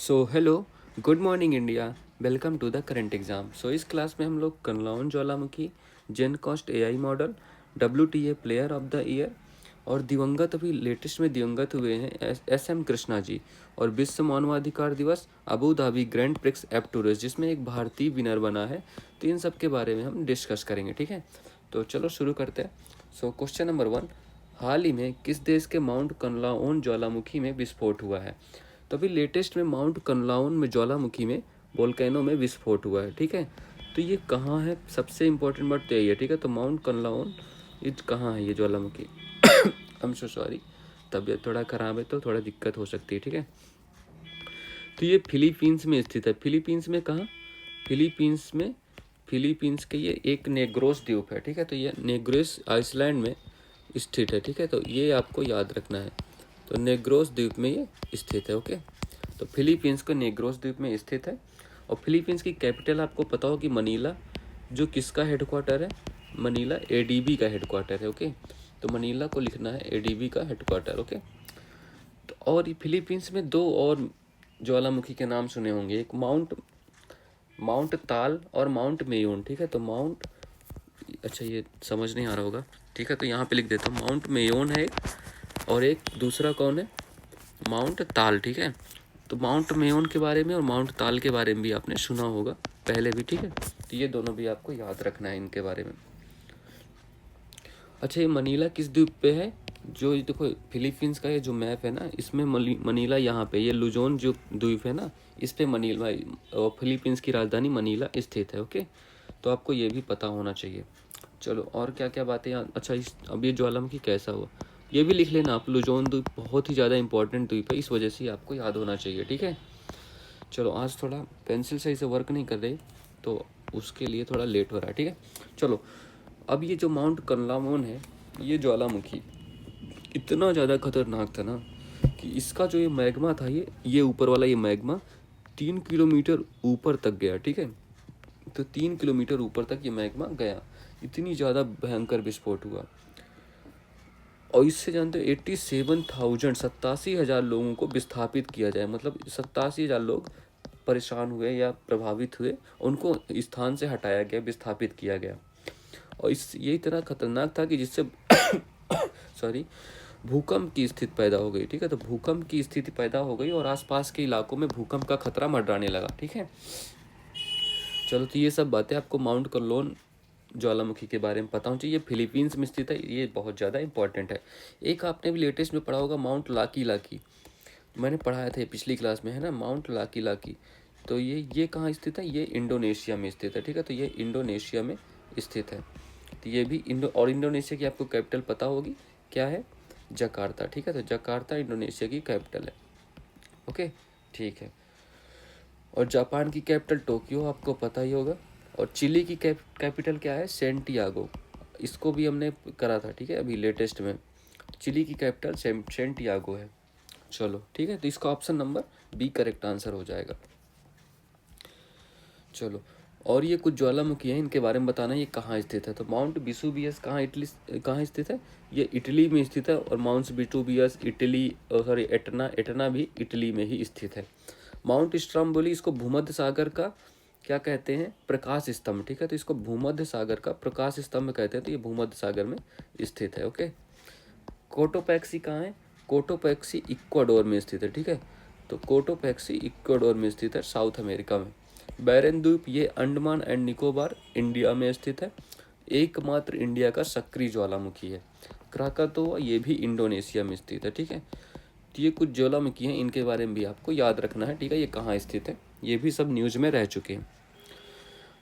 So hello, good morning India, welcome to the current exam. So इस class में हम लोग कनलाउन ज्वालामुखी, GenCast AI model, WTA player of the year और दिवंगत अभी लेटेस्ट में दिवंगत हुए हैं एस एम कृष्णा जी और विश्व मानवाधिकार दिवस Abu Dhabi grand prix F tourist जिसमें एक भारतीय विनर बना है। तो इन सब के बारे में हम डिस्कस करेंगे, ठीक है। तो चलो शुरू करते हैं। सो क्वेश्चन नंबर 1, हाल ही में किस देश के माउंट कनलाउन ज्वालामुखी में विस्फोट हुआ है? तो अभी लेटेस्ट में माउंट कनलाउन में ज्वालामुखी में वोल्केनो में विस्फोट हुआ है, ठीक है। तो ये कहाँ है, सबसे इम्पोर्टेंट बात तो यही है, ठीक है। तो माउंट कनलाउन ये कहाँ है, ये ज्वालामुखी आई एम सो सॉरी, तबीयत थोड़ा ख़राब है तो थोड़ा दिक्कत हो सकती है, ठीक है। तो ये फिलीपींस में स्थित है। फिलीपींस में कहाँ? फिलीपींस के ये एक नेग्रोस द्वीप है, ठीक है। तो ये नेग्रोस आइसलैंड में स्थित है, ठीक है। तो ये आपको याद रखना है। तो नेग्रोस द्वीप में ये स्थित है, ओके। तो फिलीपींस को नेग्रोस द्वीप में स्थित है और फिलीपींस की कैपिटल आपको पता हो कि मनीला, जो किसका हेडक्वार्टर है? मनीला एडीबी का हेडक्वार्टर है, ओके। तो मनीला को लिखना है एडीबी का हेडक्वार्टर, ओके। तो और ये फिलीपींस में दो और ज्वालामुखी के नाम सुने होंगे, एक माउंट ताल और माउंट मेयोन, ठीक है। तो माउंट, अच्छा ये समझ नहीं आ रहा होगा, ठीक है। तो यहाँ पे लिख देता हूँ, माउंट मेयोन है एक और एक दूसरा कौन है? माउंट ताल, ठीक है। तो माउंट मेयोन के बारे में और माउंट ताल के बारे में भी आपने सुना होगा पहले भी, ठीक है। तो ये दोनों भी आपको याद रखना है इनके बारे में। अच्छा, ये मनीला किस द्वीप पे है? जो ये देखो फिलीपींस का ये जो मैप है ना, इसमें मनीला यहाँ पे, ये लुजोन जो द्वीप है ना, इस पे मनीला, फिलीपींस की राजधानी मनीला स्थित है, ओके। तो आपको ये भी पता होना चाहिए। चलो और क्या क्या बातें अच्छा अब ये ज्वालामुखी कैसा हुआ ये भी लिख लेना आप। लुजोन द्वीप बहुत ही ज़्यादा इंपॉर्टेंट द्वीप है, इस वजह से आपको याद होना चाहिए, ठीक है। चलो आज थोड़ा पेंसिल सही से वर्क नहीं कर रही तो उसके लिए थोड़ा लेट हो रहा है, ठीक है। चलो अब ये जो माउंट कनलामोन है, ये ज्वालामुखी इतना ज़्यादा खतरनाक था ना कि इसका जो ये मैग्मा था, ये ऊपर वाला ये मैग्मा 3 किलोमीटर ऊपर तक गया, ठीक है। तो 3 किलोमीटर ऊपर तक ये मैग्मा गया, इतनी ज़्यादा भयंकर विस्फोट हुआ। और इससे जानते हो 87,000 लोगों को विस्थापित किया जाए, मतलब 87,000 लोग परेशान हुए या प्रभावित हुए, उनको स्थान से हटाया गया, विस्थापित किया गया। और ये इतना खतरनाक था कि जिससे सॉरी भूकंप की स्थिति पैदा हो गई, ठीक है। तो भूकंप की स्थिति पैदा हो गई और आसपास के इलाकों में भूकंप का खतरा मंडराने लगा, ठीक है। चलो तो ये सब बातें आपको माउंट कनलोन ज्वालामुखी के बारे में पता होना चाहिए। फिलीपींस में स्थित है, ये बहुत ज़्यादा इंपॉर्टेंट है। एक आपने भी लेटेस्ट में पढ़ा होगा माउंट लाकी लाकी, मैंने पढ़ाया था पिछली क्लास में, है ना, माउंट लाकी लाकी। तो ये कहाँ स्थित है? ये इंडोनेशिया में स्थित है, ठीक है। तो ये इंडोनेशिया में स्थित है। तो ये भी इंडोनेशिया की आपको कैपिटल पता होगी, क्या है? जकार्ता, ठीक है। तो जकार्ता इंडोनेशिया की कैपिटल है, ओके, ठीक है। और जापान की कैपिटल टोक्यो आपको पता ही होगा। और चिली की कैपिटल क्या है? सेंटियागो। इसको भी हमने करा था, ठीक है, अभी लेटेस्ट में। चिली की कैपिटल सेंटियागो है। चलो ठीक है, तो इसका option number B correct answer हो जाएगा। चलो और ये कुछ ज्वालामुखी हैं, इनके बारे में बताना ये कहाँ स्थित है। तो माउंट विसुवियस कहाँ स्थित है? ये इटली में स्थित है। और mount Vesuvius Italy, sorry Etna भी इटली में ही स्थित है। माउंट स्ट्रम्बोली, इसको भूमध्य सागर का क्या कहते हैं? प्रकाश स्तंभ, ठीक है। तो इसको भूमध्य सागर का प्रकाश स्तंभ कहते हैं। तो ये भूमध्य सागर में स्थित है, ओके। कोटोपैक्सी कहाँ है? कोटोपैक्सी इक्वाडोर में स्थित है, ठीक है। तो कोटोपैक्सी इक्वाडोर में स्थित है, साउथ अमेरिका में। बैरन द्वीप, ये अंडमान एंड निकोबार इंडिया में स्थित है। एकमात्र इंडिया का सक्रिय ज्वालामुखी है। क्राकातोआ, ये भी इंडोनेशिया में स्थित है, ठीक है। तो ये कुछ ज्वालामुखी हैं, इनके बारे में भी आपको याद रखना है, ठीक है। ये कहाँ स्थित है, ये भी सब न्यूज़ में रह चुके हैं।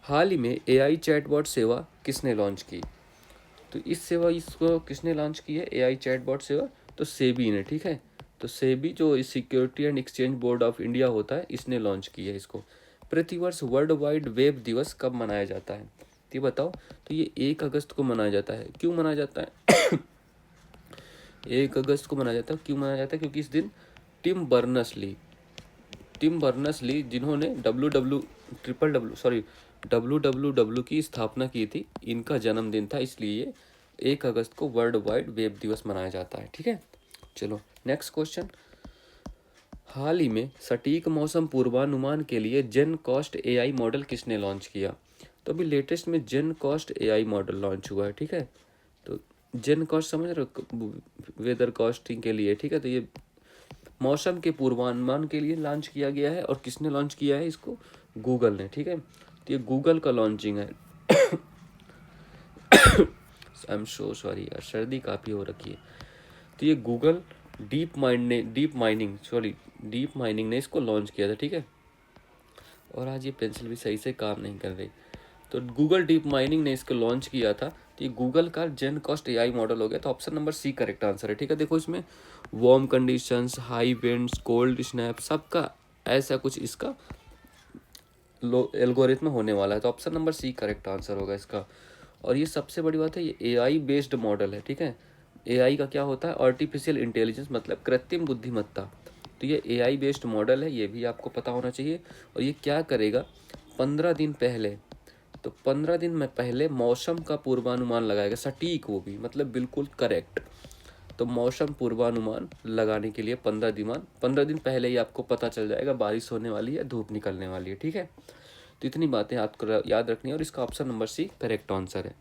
हाल ही में एआई चैटबॉट सेवा किसने लॉन्च की? तो इस सेवा, इसको किसने लॉन्च की है, एआई चैटबॉट सेवा? तो सेबी ने, ठीक है। तो सेबी जो security and exchange board of India होता है, इसने लॉन्च की है इसको। प्रतिवर्ष वर्ल्ड वाइड वेब दिवस कब मनाया जाता है? ये बताओ। तो ये 1 अगस्त को मनाया जाता है। क्यों मनाया जाता है? 1 अगस्त को मनाया जाता है, क्यों मनाया जाता है? क्योंकि इस दिन टिम बर्नर्स ली जिन्होंने डब्ल्यू की स्थापना की थी, इनका जन्मदिन था, इसलिए 1 अगस्त को वर्ल्ड वाइड वेब दिवस मनाया जाता है, ठीक है। चलो नेक्स्ट क्वेश्चन। हाल ही में सटीक मौसम पूर्वानुमान के लिए जेन कॉस्ट एआई मॉडल किसने लॉन्च किया? तो अभी लेटेस्ट में जेन कॉस्ट एआई मॉडल लॉन्च हुआ है, ठीक है। तो जेन कॉस्ट समझ रहे हो, वेदर कॉस्टिंग के लिए, ठीक है। तो ये मौसम के पूर्वानुमान के लिए लॉन्च किया गया है। और किसने लॉन्च किया है इसको? गूगल ने, ठीक है। तो ये गूगल का लॉन्चिंग है। आई एम सो सॉरी यार, सर्दी काफ़ी हो रखी है। तो ये गूगल डीप माइनिंग ने इसको लॉन्च किया था, ठीक है। और आज ये पेंसिल भी सही से काम नहीं कर रही। तो गूगल डीप माइनिंग ने इसको लॉन्च किया था। तो ये गूगल का जेन कॉस्ट एआई मॉडल हो गया। तो option number C correct answer है, ठीक है। देखो इसमें warm conditions, high winds, cold snap, सबका ऐसा कुछ इसका लो एल्गोरिथम होने वाला है। तो option number C correct answer होगा इसका। और ये सबसे बड़ी बात है, ये एआई बेस्ड मॉडल है, ठीक है। एआई का क्या होता है? आर्टिफिशियल इंटेलिजेंस, मतलब कृत्रिम बुद्धिमत्ता। तो ये एआई बेस्ड मॉडल है, ये भी आपको पता होना चाहिए। और ये क्या करेगा? 15 दिन पहले, तो 15 दिन में पहले मौसम का पूर्वानुमान लगाएगा, सटीक, वो भी मतलब बिल्कुल करेक्ट। तो मौसम पूर्वानुमान लगाने के लिए 15 दिन पहले ही आपको पता चल जाएगा बारिश होने वाली है, धूप निकलने वाली है, ठीक है। तो इतनी बातें आपको याद रखनी है। और इसका option number C correct answer है।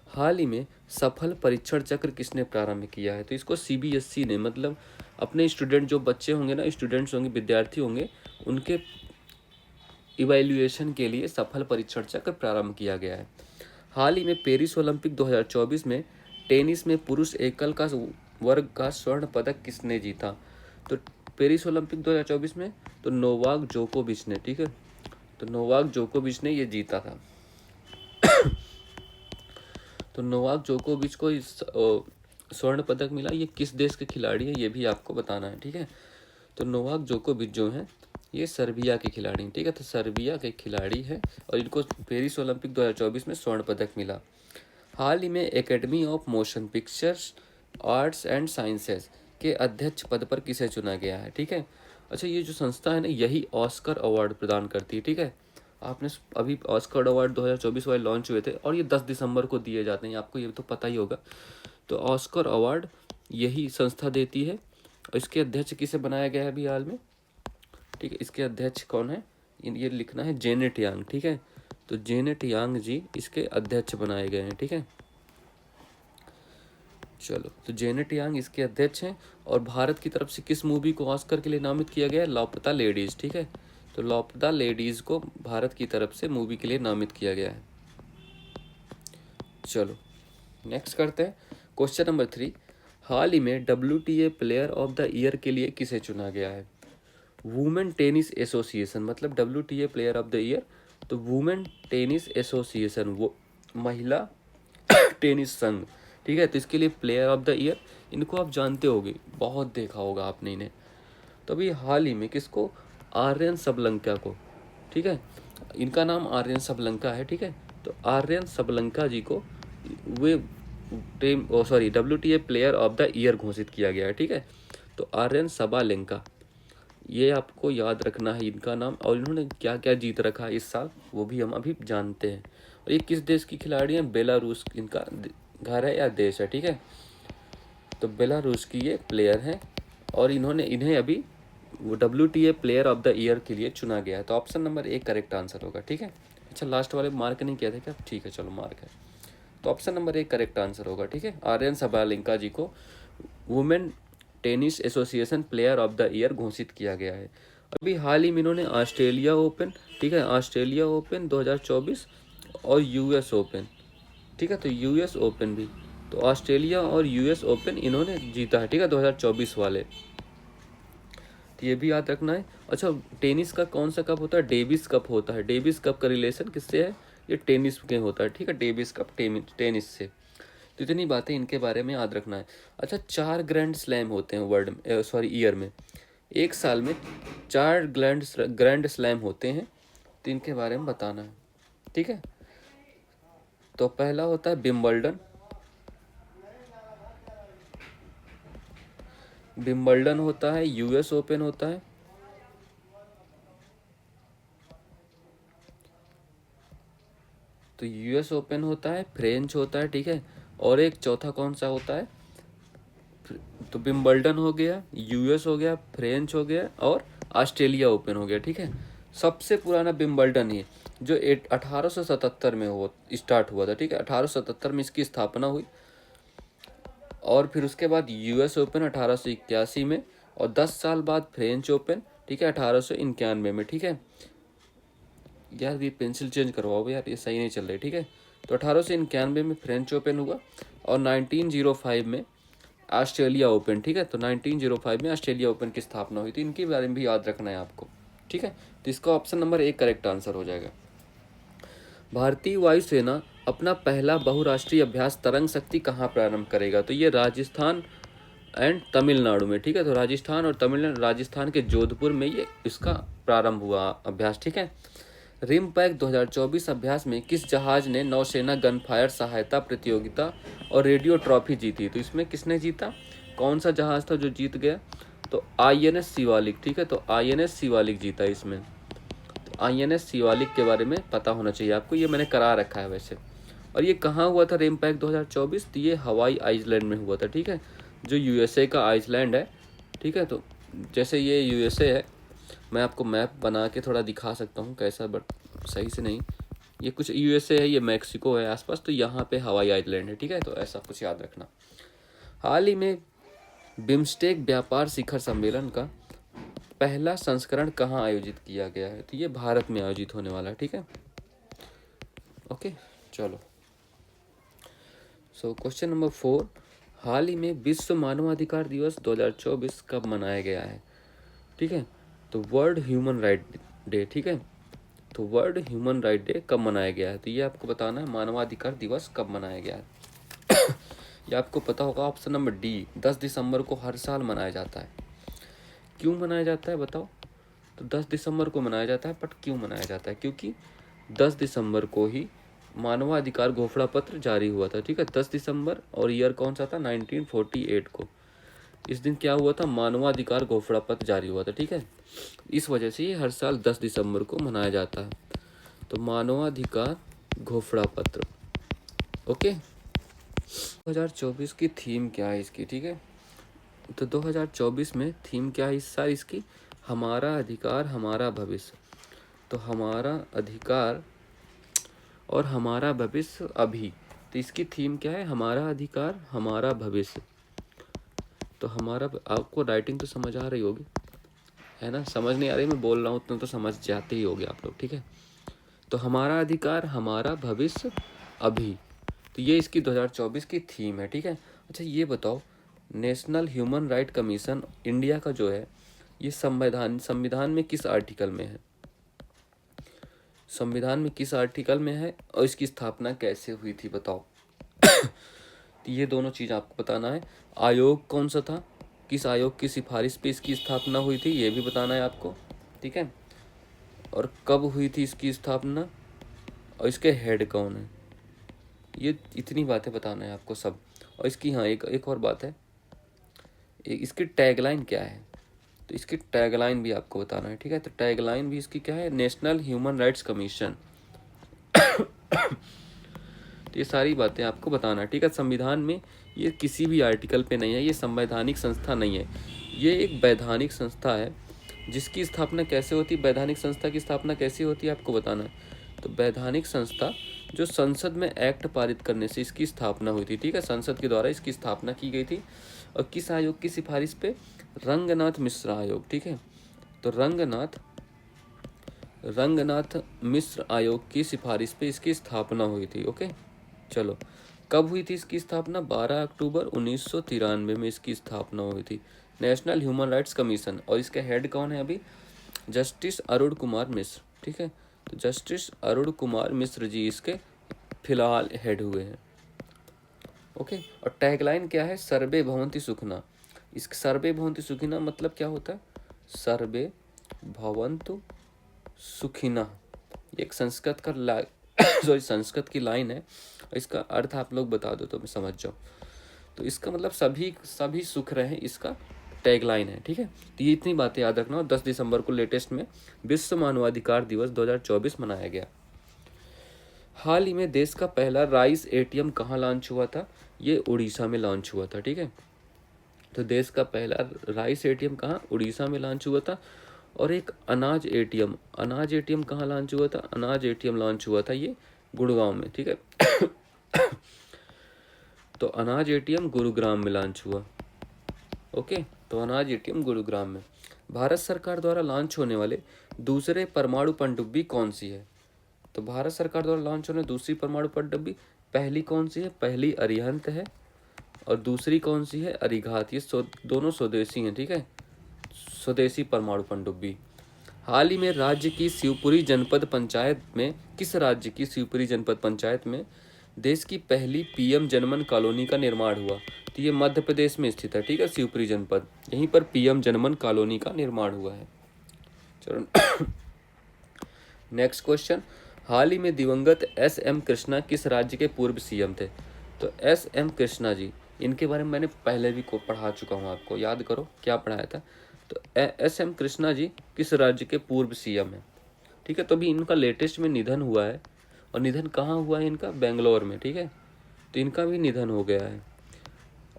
हाल ही में सफल परीक्षण चक्र किसने प्रारंभ किया है? तो इसको सीबीएसई ने, मतलब अपने स्टूडेंट, जो बच्चे होंगे ना, स्टूडेंट्स होंगे, विद्यार्थी होंगे, उनके इवैल्यूएशन के लिए सफल परीक्षण चक्र प्रारंभ किया गया है। हाल ही में पेरिस ओलंपिक 2024 में टेनिस में पुरुष एकल का वर्ग का स्वर्ण पदक किसने जीता? तो पेरिस ओलंपिक 2024 में तो नोवाक जोकोविच ने, ठीक है। तो नोवाक जोकोविच ने ये जीता था। तो नोवाक जोकोविच को इस स्वर्ण पदक मिला। ये किस देश के खिलाड़ी है ये भी आपको बताना है, ठीक है। तो नोवाक जोकोविच जो है ये सर्बिया के खिलाड़ी हैं, ठीक है। तो सर्बिया के खिलाड़ी है और इनको पेरिस ओलंपिक 2024 में स्वर्ण पदक मिला। हाल ही में academy of motion pictures arts and sciences के अध्यक्ष पद पर किसे चुना गया है, ठीक है। अच्छा, ये जो संस्था है ना, यही ऑस्कर अवार्ड प्रदान करती है, ठीक है। आपने अभी ऑस्कर अवार्ड 2024 वाले लॉन्च हुए थे और ये 10 दिसंबर को दिए जाते हैं, आपको ये तो पता ही होगा। तो ऑस्कर अवार्ड यही संस्था देती है। और इसके अध्यक्ष किसे बनाया गया है अभी हाल में, ठीक है। इसके अध्यक्ष कौन है? ये लिखना है जेनेट यांग, ठीक है। तो जेनेट यांग जी इसके अध्यक्ष बनाए गए हैं, ठीक है। चलो, तो जेनेट यांग इसके अध्यक्ष हैं। और भारत की तरफ से किस मूवी को ऑस्कर के लिए नामित किया गया है? लापता लेडीज, ठीक है। तो लापता लेडीज को भारत की तरफ से मूवी के लिए नामित किया गया है। चलो नेक्स्ट करते हैं क्वेश्चन नंबर 3। हाल ही में WTA player of the year के लिए किसे चुना गया है? वुमेन टेनिस एसोसिएशन, मतलब WTA player of the year. तो वुमेन टेनिस एसोसिएशन, वो महिला टेनिस संघ, ठीक है। तो इसके लिए प्लेयर ऑफ द ईयर, इनको आप जानते होगे, बहुत देखा होगा आपने इन्हें। तो अभी हाल ही में किसको? आर्यन सबलंका को, ठीक है। इनका नाम आर्यन सबलंका है, ठीक है। तो आर्यन सबलंका जी को वे WTA player of the year घोषित किया गया है, ठीक है। तो आर्यन सबलंका, ये आपको याद रखना है इनका नाम। और इन्होंने क्या क्या जीत रखा है इस साल, वो भी हम अभी जानते हैं। और ये किस देश की खिलाड़ी हैं? बेलारूस इनका घर है या देश है, ठीक है। तो बेलारूस की ये प्लेयर हैं और इन्हें अभी WTA player of the year के लिए चुना गया है। तो ऑप्शन नंबर 1 करेक्ट आंसर होगा, ठीक है। अच्छा, लास्ट वाले मार्क नहीं किया था क्या? ठीक है, चलो मार्क है। तो ऑप्शन नंबर 1 करेक्ट आंसर होगा, ठीक है। आर्यन सबलंका जी को women tennis association player of the year घोषित किया गया है। अभी हाल ही में इन्होंने ऑस्ट्रेलिया ओपन, ठीक है, ऑस्ट्रेलिया ओपन 2024 और यूएस ओपन, ठीक है। तो यूएस ओपन भी, तो ऑस्ट्रेलिया और यूएस ओपन इन्होंने जीता है, ठीक है, 2024 वाले। तो ये भी याद रखना है। अच्छा, टेनिस का कौन सा कप होता है? डेविस कप होता है। डेविस कप का रिलेशन किससे है? ये टेनिस के होता है, ठीक है। डेविस कप टेनिस से। तो इतनी बातें इनके बारे में याद रखना है। अच्छा, 4 ग्रैंड स्लैम होते हैं ईयर में। एक साल में 4 ग्रैंड स्लैम होते हैं। तो इनके बारे में बताना है, ठीक है। तो पहला होता है विंबलडन। विंबलडन होता है, यूएस ओपन होता है, तो यूएस ओपन होता है, फ्रेंच होता है, ठीक है। और एक चौथा कौन सा होता है? तो विंबलडन हो गया, यूएस हो गया, फ्रेंच हो गया और ऑस्ट्रेलिया ओपन हो गया, ठीक है। सबसे पुराना विंबलडन ही जो 1877 में हुआ स्टार्ट हुआ था, ठीक है। 1877 में इसकी स्थापना हुई और फिर उसके बाद यूएस ओपन 1881 में और 10 साल बाद फ्रेंच ओपन, ठीक है, 1891 में, ठीक है। यार ये पेंसिल चेंज करवाओ यार, ये सही नहीं चल रही, ठीक है। तो 1891 में फ्रेंच ओपन हुआ और 1905 में ऑस्ट्रेलिया ओपन, ठीक है। तो 1905 में ऑस्ट्रेलिया ओपन की स्थापना हुई थी। इनके बारे में भी याद रखना है आपको, ठीक है। तो इसका ऑप्शन नंबर 1 करेक्ट आंसर हो जाएगा। भारतीय वायुसेना अपना पहला बहुराष्ट्रीय अभ्यास तरंग शक्ति कहाँ प्रारंभ करेगा? तो ये राजस्थान एंड तमिलनाडु में, ठीक है। तो राजस्थान और तमिलनाडु, राजस्थान के जोधपुर में ये इसका प्रारंभ हुआ अभ्यास, ठीक है। रिमपैक 2024 अभ्यास में किस जहाज ने नौसेना गनफायर सहायता प्रतियोगिता और रेडियो ट्रॉफी जीती? तो इसमें किसने जीता, कौन सा जहाज था जो जीत गया? तो आईएनएस शिवालिक, ठीक है। तो आईएनएस शिवालिक जीता इसमें। तो आईएनएस शिवालिक के बारे में पता होना चाहिए आपको, ये मैंने करा रखा है वैसे। और ये कहाँ हुआ था रिमपैक 2024? तो ये हवाई आइसलैंड में हुआ था, ठीक है, जो यूएसए का आइसलैंड है, ठीक है। तो जैसे ये यूएसए है, मैं आपको मैप बना के थोड़ा दिखा सकता हूँ कैसा, बट सही से नहीं। ये कुछ यूएसए है, ये मैक्सिको है आसपास, तो यहाँ पे हवाई आइलैंड है, ठीक है। तो ऐसा कुछ याद रखना। हाल ही में बिम्स्टेक व्यापार शिखर सम्मेलन का पहला संस्करण कहाँ आयोजित किया गया है? तो ये भारत में आयोजित होने वाला है, ठीक है। ओके, चलो। सो क्वेश्चन नंबर 4, हाल ही में विश्व मानवाधिकार दिवस 2024 कब मनाया गया है? ठीक है, तो वर्ल्ड ह्यूमन राइट डे, ठीक है। तो वर्ल्ड ह्यूमन राइट डे कब मनाया गया है? तो ये आपको बताना है, मानवाधिकार दिवस कब मनाया गया है। ये आपको पता होगा, ऑप्शन नंबर डी, 10 दिसंबर को हर साल मनाया जाता है। क्यों मनाया जाता है बताओ? तो 10 दिसंबर को मनाया जाता है, बट क्यों मनाया जाता है? क्योंकि 10 दिसंबर को ही मानवाधिकार घोषणा पत्र जारी हुआ था, ठीक है। 10 दिसंबर, और ईयर कौन सा था? 1948 को। इस दिन क्या हुआ था? मानवाधिकार घोषणा पत्र जारी हुआ था, ठीक है। इस वजह से ये हर साल 10 दिसंबर को मनाया जाता है। तो मानवाधिकार घोषणा पत्र, ओके। 2024 की थीम क्या है इसकी, ठीक है। तो 2024 में थीम क्या है इस साल इसकी? हमारा अधिकार हमारा भविष्य। तो हमारा अधिकार और हमारा भविष्य अभी। तो इसकी थीम क्या है? हमारा अधिकार हमारा भविष्य। तो हमारा, आपको राइटिंग तो समझ आ रही होगी, है ना? समझ नहीं आ रही मैं बोल रहा हूँ उतना तो समझ जाते ही होगे आप लोग, ठीक है। तो हमारा अधिकार हमारा भविष्य अभी। तो ये इसकी 2024 की थीम है, ठीक है। अच्छा ये बताओ, national human right commission India का जो है, ये संविधान में किस आर्टिकल में है? संविधान में किस आर्टिकल में है और इसकी स्थापना कैसे हुई थी बताओ? तो ये दोनों चीज़ आपको बताना है। आयोग कौन सा था, किस आयोग की सिफारिश पे इसकी स्थापना हुई थी, ये भी बताना है आपको, ठीक है। और कब हुई थी इसकी स्थापना, और इसके हेड कौन है, ये इतनी बातें बताना है आपको सब। और इसकी, हाँ, एक और बात है, इसकी टैगलाइन क्या है? तो इसकी टैगलाइन भी आपको बताना है, ठीक है। तो टैगलाइन भी इसकी क्या है? National human rights commission. तो ये सारी बातें आपको बताना है, ठीक है। संविधान में ये किसी भी आर्टिकल पे नहीं है, ये संवैधानिक संस्था नहीं है, ये एक वैधानिक संस्था है। जिसकी स्थापना कैसे होती है, वैधानिक संस्था की स्थापना कैसे होती है आपको बताना है। तो वैधानिक संस्था जो संसद में एक्ट पारित करने से इसकी स्थापना हुई थी, ठीक है। संसद के द्वारा इसकी स्थापना की गई थी। और किस आयोग की सिफारिश पे? रंगनाथ मिश्र आयोग, ठीक है। तो रंगनाथ मिश्र आयोग की सिफारिश पे इसकी स्थापना हुई थी, ओके। चलो, कब हुई थी इसकी स्थापना? 12 अक्टूबर 1993 में इसकी स्थापना हुई थी, नेशनल ह्यूमन राइट्स कमीशन। और इसके हेड कौन है अभी? जस्टिस अरुण कुमार मिश्र, ठीक है। तो जस्टिस अरुण कुमार मिश्र जी इसके फिलहाल हेड हुए हैं, ओके। और टैगलाइन क्या है? सर्वे भवन्ति सुखिनः। इस सर्वे भवन्ति सुखिनः मतलब क्या होता है? सर्वे भवन्तु सुखिनः, एक संस्कृत का संस्कृत की लाइन है। इसका अर्थ आप लोग बता दो तो मैं समझ जाऊँ। तो इसका मतलब सभी सुख रहे, इसका टैगलाइन है, ठीक है। तो ये इतनी बातें याद रखना। और 10 दिसंबर को लेटेस्ट में विश्व मानवाधिकार दिवस 2024 मनाया गया। हाल ही में देश का पहला राइस एटीएम कहाँ लॉन्च हुआ था? ये उड़ीसा में लॉन्च हुआ था, ठीक है। तो देश का पहला राइस एटीएम कहाँ, उड़ीसा में लॉन्च हुआ था। और एक अनाज एटीएम कहाँ लॉन्च हुआ था, अनाज एटीएम लॉन्च हुआ था ये गुड़गांव में, ठीक है। तो अनाज एटीएम गुरुग्राम में लॉन्च हुआ। ओके, तो अनाज एटीएम गुरुग्राम में। भारत सरकार द्वारा लॉन्च होने वाले दूसरे परमाणु पनडुब्बी कौन सी है। तो भारत सरकार द्वारा लॉन्च होने दूसरी परमाणु पनडुब्बी पहली कौन सी है, पहली अरिहंत है और दूसरी कौन सी है, अरिघात। ये दोनों स्वदेशी हैं, ठीक है, स्वदेशी परमाणु पनडुब्बी। हाल ही में राज्य की शिवपुरी जनपद पंचायत में, किस राज्य की शिवपुरी जनपद पंचायत में देश की पहली पीएम जनमन कॉलोनी का निर्माण हुआ। तो ये मध्य प्रदेश में स्थित है, ठीक है, शिवपुरी जनपद, यहीं पर पीएम जनमन कॉलोनी का निर्माण हुआ है। चलो नेक्स्ट क्वेश्चन, हाल ही में दिवंगत एस.एम. कृष्णा किस राज्य के पूर्व सीएम थे। तो एस.एम. कृष्णा जी, इनके बारे में मैंने पहले भी पढ़ा चुका हूँ, आपको याद करो क्या पढ़ाया था। तो एस.एम. कृष्णा जी किस राज्य के पूर्व सीएम है, ठीक है। तो अभी इनका लेटेस्ट में निधन हुआ है, और निधन कहाँ हुआ है इनका, बेंगलोर में, ठीक है। तो इनका भी निधन हो गया है,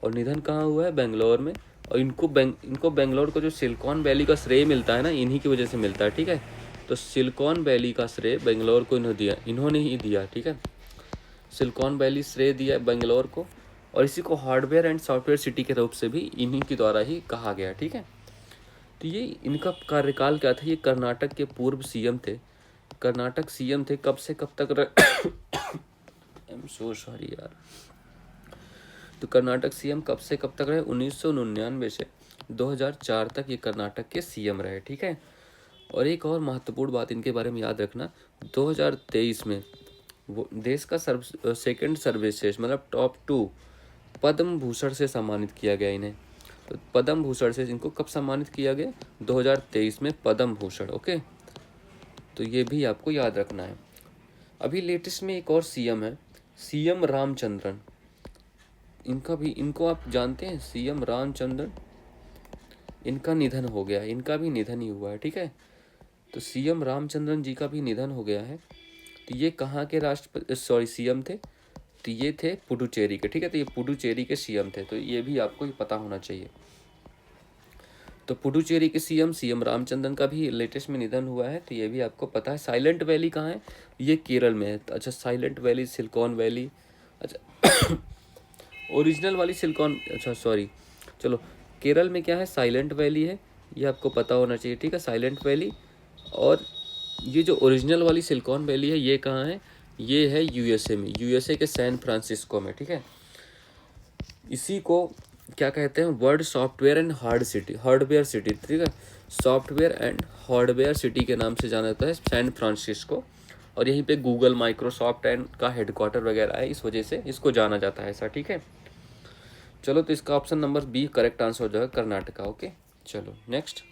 और निधन कहाँ हुआ है, बेंगलोर में। और इनको बेंगलोर को जो सिलिकॉन वैली का श्रेय मिलता है ना, इन्हीं की वजह से मिलता है, ठीक है। तो सिलिकॉन वैली का श्रेय बेंगलोर को इन्होंने ही दिया, ठीक है। सिलिकॉन वैली श्रेय दिया बेंगलोर को, और इसी को हार्डवेयर एंड सॉफ्टवेयर सिटी के रूप से भी इन्हीं के द्वारा ही कहा गया, ठीक है। तो ये इनका कार्यकाल क्या था, ये कर्नाटक के पूर्व सीएम थे। कर्नाटक सीएम थे कब से कब तक आई एम सो सॉरी यार। तो कर्नाटक सीएम कब से कब तक रहे, 1999 से 2004 तक ये कर्नाटक के सीएम रहे, ठीक है। और एक और महत्वपूर्ण बात इनके बारे में याद रखना, 2023 में वो देश का सेकंड सर्वश्रेष्ठ मतलब टॉप 2 पद्म भूषण से सम्मानित किया गया इन्हें। तो पद्म भूषण से इनको कब सम्मानित किया गया, 2023 में पद्म भूषण, ओके। तो ये भी आपको याद रखना है। अभी लेटेस्ट में एक और सीएम है, सीएम रामचंद्रन। इनको आप जानते हैं, सीएम रामचंद्रन, इनका निधन हो गया, इनका भी निधन ही हुआ है, ठीक है। तो सीएम रामचंद्रन जी का भी निधन हो गया है। तो ये कहाँ के सीएम थे, तो ये थे पुडुचेरी के, ठीक है। तो ये पुडुचेरी के सीएम थे, तो ये भी आपको पता होना चाहिए। तो पुडुचेरी के सीएम रामचंद्रन का भी लेटेस्ट में निधन हुआ है, तो ये भी आपको पता है। साइलेंट वैली कहाँ है, ये केरल में है। अच्छा, साइलेंट वैली, सिलिकॉन वैली, अच्छा ओरिजिनल वाली सिलिकॉन, अच्छा सॉरी, चलो केरल में क्या है, साइलेंट वैली है, ये आपको पता होना चाहिए, ठीक है, साइलेंट वैली। और ये जो ओरिजिनल वाली सिलिकॉन वैली है, ये कहाँ है, ये है यूएसए में, यूएसए के सैन फ्रांसिस्को में, ठीक है। इसी को क्या कहते हैं, world software and hardware city, ठीक है, सॉफ्टवेयर एंड हार्डवेयर सिटी के नाम से जाना जाता है सैन फ्रांसिस्को। और यहीं पे गूगल, माइक्रोसॉफ्ट एंड का हेडक्वार्टर वगैरह है, इस वजह से इसको जाना जाता है ऐसा, ठीक है। चलो, तो इसका option number B correct answer हो जाएगा, कर्नाटका, ओके। चलो नेक्स्ट,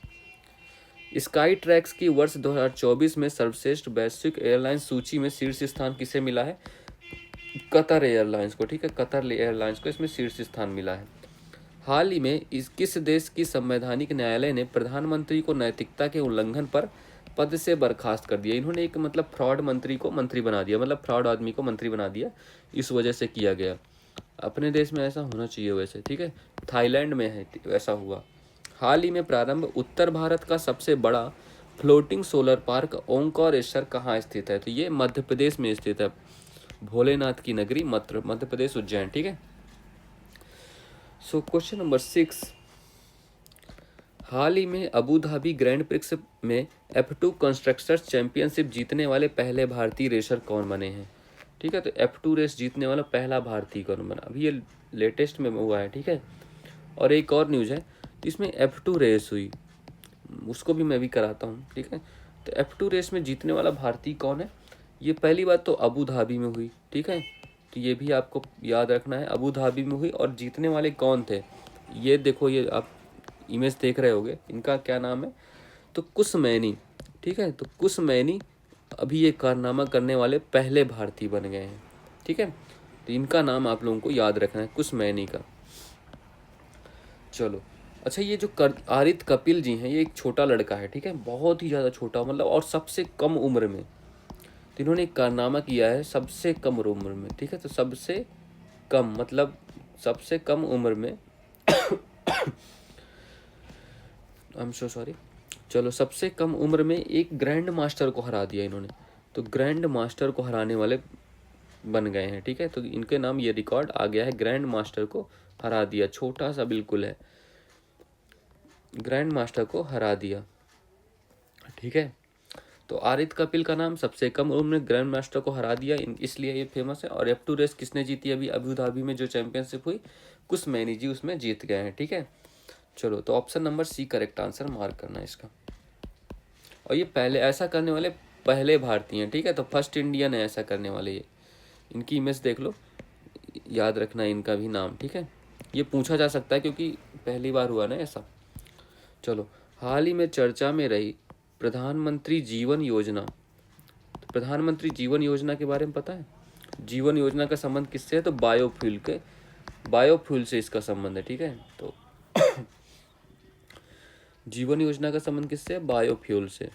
स्काई ट्रैक्स की वर्ष 2024 में सर्वश्रेष्ठ वैश्विक एयरलाइंस सूची में शीर्ष स्थान किसे मिला है, कतर एयरलाइंस को, ठीक है, कतर एयरलाइंस को इसमें शीर्ष स्थान मिला है। हाल ही में किस देश की संवैधानिक न्यायालय ने प्रधानमंत्री को नैतिकता के उल्लंघन पर पद से बर्खास्त कर दिया। इन्होंने एक मतलब फ्रॉड मंत्री को मंत्री बना दिया, मतलब फ्रॉड आदमी को मंत्री बना दिया, इस वजह से किया गया। अपने देश में ऐसा होना चाहिए वैसे, ठीक है, थाईलैंड में है वैसा हुआ। हाल ही में प्रारंभ, उत्तर भारत का सबसे बड़ा फ्लोटिंग सोलर पार्क ओंकारेश्वर कहाँ स्थित है। तो ये मध्य प्रदेश में स्थित है, भोलेनाथ की नगरी, मध्य प्रदेश, उज्जैन, ठीक है। सो क्वेश्चन नंबर 6, हाल ही में अबू धाबी ग्रैंड प्रिक्स में F2 कंस्ट्रक्टर्स चैंपियनशिप जीतने वाले पहले भारतीय रेसर कौन बने हैं, ठीक है। तो F2 रेस जीतने वाला पहला भारतीय कौन बना, अभी ये लेटेस्ट में हुआ है, ठीक है। और एक और न्यूज़ है, इसमें F2 रेस हुई, उसको भी मैं भी कराता हूँ, ठीक है। तो F2 रेस में जीतने वाला भारतीय कौन है, ये पहली बात तो अबू धाबी में हुई, ठीक है। तो ये भी आपको याद रखना है, अबू धाबी में हुई। और जीतने वाले कौन थे, ये देखो, ये आप इमेज देख रहे होगे, इनका क्या नाम है, तो कुसमैनी, ठीक है। तो कुसमैनी अभी ये कारनामा करने वाले पहले भारतीय बन गए हैं, ठीक है। तो इनका नाम आप लोगों को याद रखना है, कुसमैनी का। चलो, अच्छा, ये जो आरित कपिल जी हैं, ये एक छोटा लड़का है, ठीक है, बहुत ही ज़्यादा छोटा, मतलब और सबसे कम उम्र में। तो इन्होंने एक कारनामा किया है सबसे कम उम्र में, ठीक है। तो सबसे कम मतलब सबसे कम उम्र में आई एम सो सॉरी। चलो, सबसे कम उम्र में एक ग्रैंड मास्टर को हरा दिया इन्होंने, तो ग्रैंड मास्टर को हराने वाले बन गए हैं, ठीक है। तो इनके नाम ये रिकॉर्ड आ गया है, ग्रैंड मास्टर को हरा दिया, छोटा सा बिल्कुल है, ग्रैंड मास्टर को हरा दिया, ठीक है। तो आरिफ कपिल का नाम सबसे कम उम्र में ग्रैंड मास्टर को हरा दिया, इसलिए ये फेमस है। और F2 रेस किसने जीती अभी अबू धाबी में जो चैंपियनशिप हुई, कुसमैनी जी उसमें जीत गए हैं, ठीक है। चलो, तो option number C correct answer mark करना है इसका। और ये पहले ऐसा करने वाले पहले भारतीय हैं, ठीक है। तो फर्स्ट इंडियन है ऐसा करने वाले ये, इनकी इमेज देख लो, याद रखना इनका भी नाम, ठीक है। ये पूछा जा सकता है क्योंकि पहली बार हुआ ना ऐसा। चलो, हाल ही में चर्चा में रही प्रधानमंत्री जीवन योजना, तो प्रधानमंत्री जीवन योजना के बारे में पता है? जीवन योजना का संबंध किससे है? तो बायोफ्यूल से इसका संबंध है, ठीक है। तो जीवन योजना का संबंध किससे है? बायोफ्यूल से,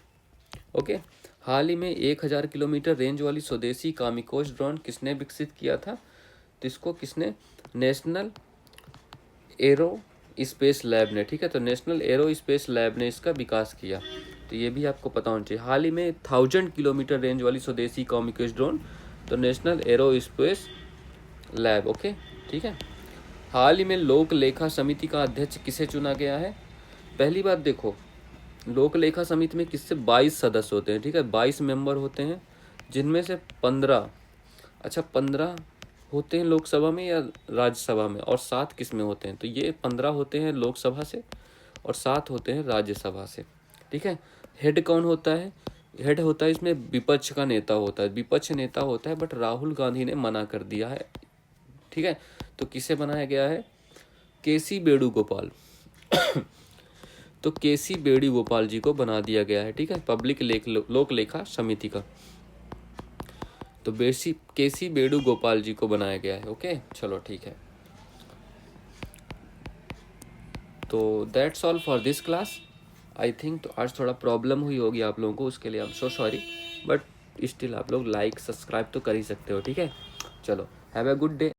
ओके। हाल ही में 1000 किलोमीटर रेंज वाली स्वदेशी कामिकोज ड्रोन किसने विकसित किया था? तो इसको किसने? नेशनल एरो स्पेस लैब ने, ठीक है। तो नेशनल एरो स्पेस लैब ने इसका विकास किया, तो ये भी आपको पता होना चाहिए। हाल ही में 1000 किलोमीटर रेंज वाली स्वदेशी कामिकोज ड्रोन, तो national arrow space lab, okay, ठीक है। हाल ही में लोक लेखा समिति का अध्यक्ष किसे चुना गया है? पहली बात देखो, लोक लेखा समिति में किससे 22 सदस्य होते हैं, ठीक है, 22 मेंबर होते हैं, जिनमें से 15 होते हैं लोकसभा में या राज्यसभा में, और 7 किस में होते हैं? तो ये 15 होते हैं लोकसभा से और 7 होते हैं राज्यसभा से, ठीक है। हेड कौन होता है? हेड होता है इसमें विपक्ष का नेता होता है, विपक्ष नेता होता है, बट राहुल गांधी ने मना कर दिया है, ठीक है। तो किसे बनाया गया है? केसी वेणुगोपाल तो केसी वेणुगोपाल जी को बना दिया गया है, ठीक है, पब्लिक लोक लेखा समिति का। तो केसी वेणुगोपाल जी को बनाया गया है, ओके। चलो, ठीक है। तो that's all for this class, I think. तो आज थोड़ा प्रॉब्लम हुई होगी आप लोगों को, उसके लिए I am so sorry, but still आप लोग लाइक सब्सक्राइब तो कर ही सकते हो, ठीक है। चलो, हैव अ गुड डे।